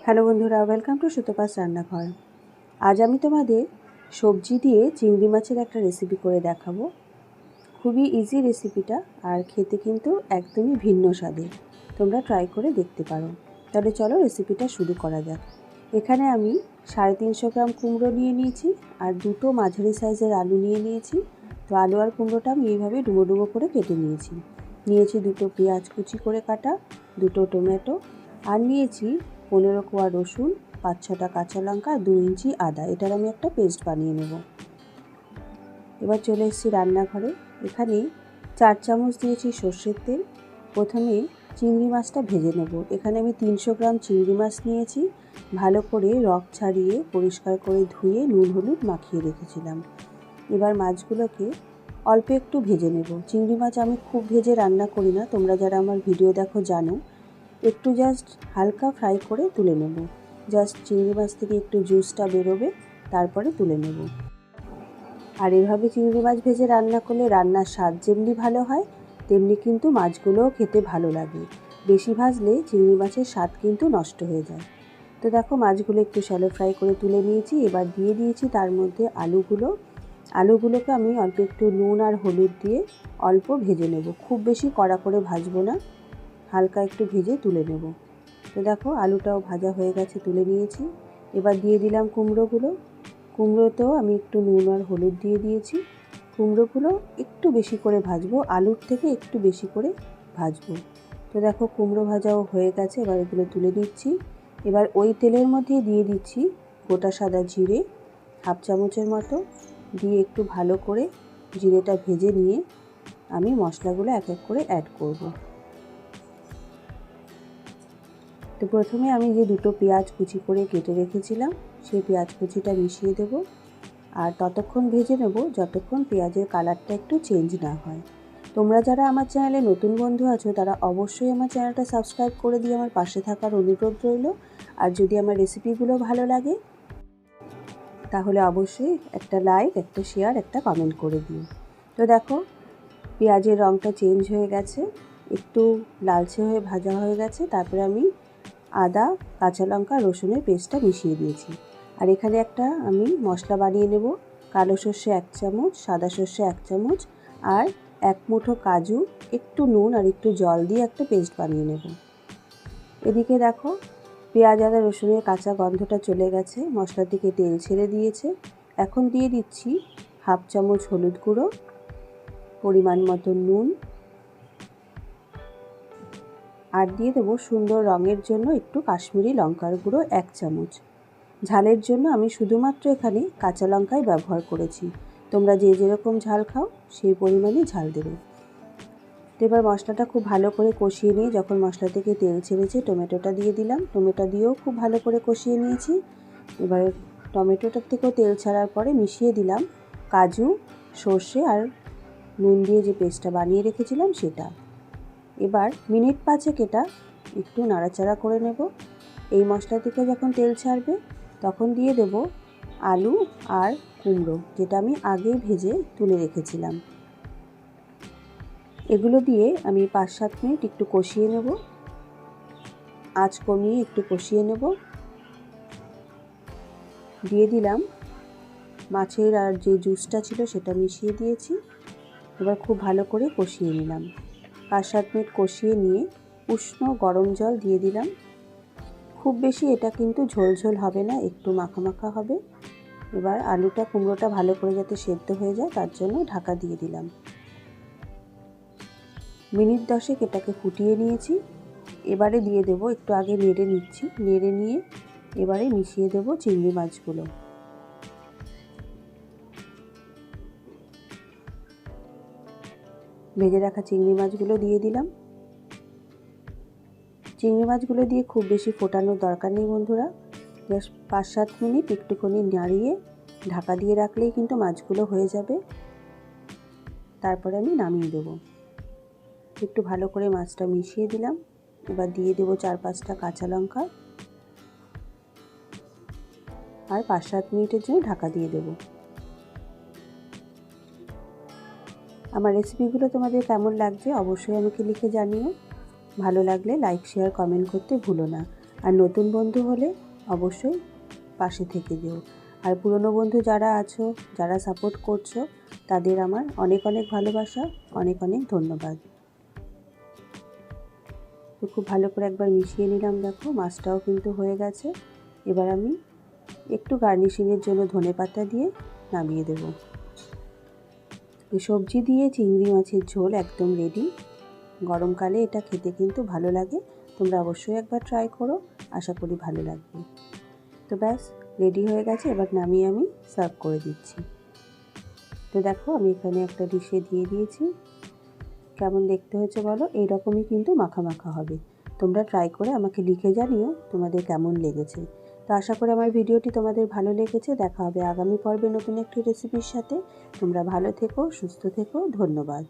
Hello বন্ধুরা, welcome to Sutapa's রান্নাঘর। আজ আমি তোমাদের সবজি দিয়ে চিংড়ি মাছের একটা রেসিপি করে দেখাবো। খুবই ইজি রেসিপিটা, আর খেতে কিন্তু একদমই ভিন্ন স্বাদের। তোমরা ট্রাই করে দেখতে পারো। তাহলে চলো রেসিপিটা শুরু করা যাক। এখানে আমি 350 গ্রাম কুমড়ো নিয়ে নিয়েছি আর দুটো মাঝারি সাইজের আলু নিয়ে নিয়েছি। তো আলু আর কুমড়োটা আমি এইভাবে ডুবো ডুবো করে কেটে নিয়েছি দুটো পেঁয়াজ কুচি করে কাটা, দুটো টমেটো, আর নিয়েছি 15 কোয়া রসুন, 5-6টা কাঁচা লঙ্কা, 2 ইঞ্চি আদা। এটার আমি একটা পেস্ট বানিয়ে নেব। এবার চলে এসেছি রান্নাঘরে। এখানে 4 চামচ দিয়েছি সর্ষের তেল। প্রথমে চিংড়ি মাছটা ভেজে নেব। এখানে আমি 300 গ্রাম চিংড়ি মাছ নিয়েছি। ভালো করে রক ছাড়িয়ে পরিষ্কার করে ধুয়ে নুন হলুদ মাখিয়ে রেখেছিলাম। এবার মাছগুলোকে অল্প একটু ভেজে নেব। চিংড়ি মাছ আমি খুব ভেজে রান্না করি না, তোমরা যারা আমার ভিডিও দেখো জানো। একটু জাস্ট হালকা ফ্রাই করে তুলে নেব। জাস্ট চিংড়ি মাছ থেকে একটু জুসটা বেরোবে, তারপরে তুলে নেব। আর এভাবে চিংড়ি মাছ ভেজে রান্না করলে রান্নার স্বাদ যেমনি ভালো হয়, তেমনি কিন্তু মাছগুলোও খেতে ভালো লাগে। বেশি ভাজলে চিংড়ি মাছের স্বাদ কিন্তু নষ্ট হয়ে যায়। তো দেখো, মাছগুলো একটু শ্যালো ফ্রাই করে তুলে নিয়েছি। এবার দিয়ে দিয়েছি তার মধ্যে আলুগুলোকে আমি অল্প একটু নুন আর হলুদ দিয়ে অল্প ভেজে নেব। খুব বেশি কড়া করে ভাজবো না, হালকা একটু ভেজে তুলে নেব। তো দেখো, আলুটাও ভাজা হয়ে গেছে, তুলে নিয়েছি। এবার দিয়ে দিলাম কুমড়োতেও আমি একটু নুন আর হলুদ দিয়ে দিয়েছি। কুমড়োগুলো একটু বেশি করে ভাজবো, আলুর থেকে একটু বেশি করে ভাজবো। তো দেখো, কুমড়ো ভাজাও হয়ে গেছে। এবার এগুলো তুলে নিচ্ছি। এবার ওই তেলের মধ্যে দিয়ে দিচ্ছি গোটা সাদা জিরে, 1/2 চামচের মতো দিয়ে একটু ভালো করে জিরেটা ভেজে নিয়ে আমি মশলাগুলো এক এক করে অ্যাড করব। তো প্রথমে আমি যে দুটো পেঁয়াজ কুচি করে কেটে রেখেছিলাম, সেই পেঁয়াজ কুচিটা মিশিয়ে দেব। আর ততক্ষণ ভেজে নেব যতক্ষণ পেঁয়াজের কালারটা একটু চেঞ্জ না হয়। তোমরা যারা আমার চ্যানেলে নতুন বন্ধু আছো, তারা অবশ্যই আমার চ্যানেলটা সাবস্ক্রাইব করে দিয়ে আমার পাশে থাকার অনুরোধ রইল। আর যদি আমার রেসিপিগুলো ভালো লাগে, তাহলে অবশ্যই একটা লাইক, একটা শেয়ার, একটা কমেন্ট করে দিও। তো দেখো, পেঁয়াজের রঙটা চেঞ্জ হয়ে গেছে, একটু লালচে হয়ে ভাজা হয়ে গেছে। তারপরে আমি আদা, কাঁচা লঙ্কা, রসুনের পেস্টটা মিশিয়ে দিয়েছি। আর এখানে একটা আমি মশলা বানিয়ে নেব। কালো সর্ষে 1 চামচ, সাদা সর্ষে 1 চামচ আর 1 মুঠো কাজু, একটু নুন আর একটু জল দিয়ে একটা পেস্ট বানিয়ে নেব। এদিকে দেখো, পেঁয়াজ আদা রসুনের কাঁচা গন্ধটা চলে গেছে, মশলা থেকে তেল ছেড়ে দিয়েছে। এখন দিয়ে দিচ্ছি 1/2 চামচ হলুদ গুঁড়ো, পরিমাণ মতো নুন, আর দিয়ে দেবো সুন্দর রঙের জন্য একটু কাশ্মীরি লঙ্কার গুঁড়ো 1 চামচ। ঝালের জন্য আমি শুধুমাত্র এখানে কাঁচা লঙ্কাই ব্যবহার করেছি। তোমরা যে যেরকম ঝাল খাও সেই পরিমাণে ঝাল দেবে। তো এবার মশলাটা খুব ভালো করে কষিয়ে নিয়ে যখন মশলা থেকে তেল ছেড়েছে, টমেটোটা দিয়ে দিলাম। টমেটো দিয়েও খুব ভালো করে কষিয়ে নিয়েছি। এবার টমেটোটার থেকেও তেল ছাড়ার পরে মিশিয়ে দিলাম কাজু, সর্ষে আর নুন দিয়ে যে পেস্টটা বানিয়ে রেখেছিলাম সেটা। এবার মিনিট 5 এটা একটু নাড়াচাড়া করে নেব। এই মশলা থেকে যখন তেল ছাড়বে, তখন দিয়ে দেব আলু আর কুমড়ো, যেটা আমি আগে ভেজে তুলে রেখেছিলাম। এগুলো দিয়ে আমি 5-7 মিনিট একটু কষিয়ে নেব। আঁচ কমিয়ে একটু কষিয়ে নেব। দিয়ে দিলাম মাছের আর যে জুসটা ছিল সেটা মিশিয়ে দিয়েছি। এবার খুব ভালো করে কষিয়ে নিলাম। 5-7 মিনিট কষিয়ে নিয়ে উষ্ণ গরম জল দিয়ে দিলাম। খুব বেশি এটা কিন্তু ঝোল ঝোল হবে না, একটু মাখা মাখা হবে। এবার আলুটা কুমড়োটা ভালো করে যাতে সেদ্ধ হয়ে যায়, তার জন্য ঢাকা দিয়ে দিলাম। মিনিট 10 এটাকে ফুটিয়ে নিয়েছি। এবারে দিয়ে দেব, একটু আগে নেড়ে নিচ্ছি, নেড়ে নিয়ে এবারে মিশিয়ে দেব চিংড়ি মাছগুলো। ভেজে রাখা চিংড়ি মাছগুলো দিয়ে দিলাম। চিংড়ি মাছগুলো দিয়ে খুব বেশি ফোটানোর দরকার নেই বন্ধুরা, জাস্ট 5-7 মিনিট একটুখানি নাড়িয়ে ঢাকা দিয়ে রাখলেই কিন্তু মাছগুলো হয়ে যাবে। তারপরে আমি নামিয়ে দেবো। একটু ভালো করে মাছটা মিশিয়ে দিলাম। এবার দিয়ে দেবো 4-5টা কাঁচা লঙ্কা আর 5-7 মিনিটের জন্য ঢাকা দিয়ে দেবো। আমার রেসিপিগুলো তোমাদের কেমন লাগছে অবশ্যই আমাকে লিখে জানিও। ভালো লাগলে লাইক শেয়ার কমেন্ট করতে ভুলো না। আর নতুন বন্ধু হলে অবশ্যই পাশে থেকে যেও। আর পুরনো বন্ধু যারা আছো, যারা সাপোর্ট করছো, তাদের আমার অনেক অনেক ভালোবাসা, অনেক অনেক ধন্যবাদ। তো খুব ভালো করে একবার মিশিয়ে নিলাম। দেখো মাছটাও কিন্তু হয়ে গেছে। এবার আমি একটু গার্নিশিংয়ের জন্য ধনেপাতা দিয়ে নামিয়ে দেব। সবজি দিয়ে চিংড়ি মাছের ঝোল একদম রেডি। গরমকালে এটা খেতে কিন্তু ভালো লাগে। তোমরা অবশ্যই একবার ট্রাই করো, আশা করি ভালো লাগবে। তো ব্যাস রেডি হয়ে গেছে, এবার নামিয়ে আমি সার্ভ করে দিচ্ছি। তো দেখো আমি এখানে একটা ডিশে দিয়ে দিয়েছি। কেমন দেখতে হয়েছে বলো? এইরকমই কিন্তু মাখা মাখা হবে। তোমরা ট্রাই করে আমাকে লিখে জানিও তোমাদের কেমন লেগেছে। তো আশা করি আমার ভিডিওটি তোমাদের ভালো লেগেছে। দেখা হবে আগামী পর্বে নতুন একটি রেসিপির সাথে। তোমরা ভালো থেকো, সুস্থ থেকো। ধন্যবাদ।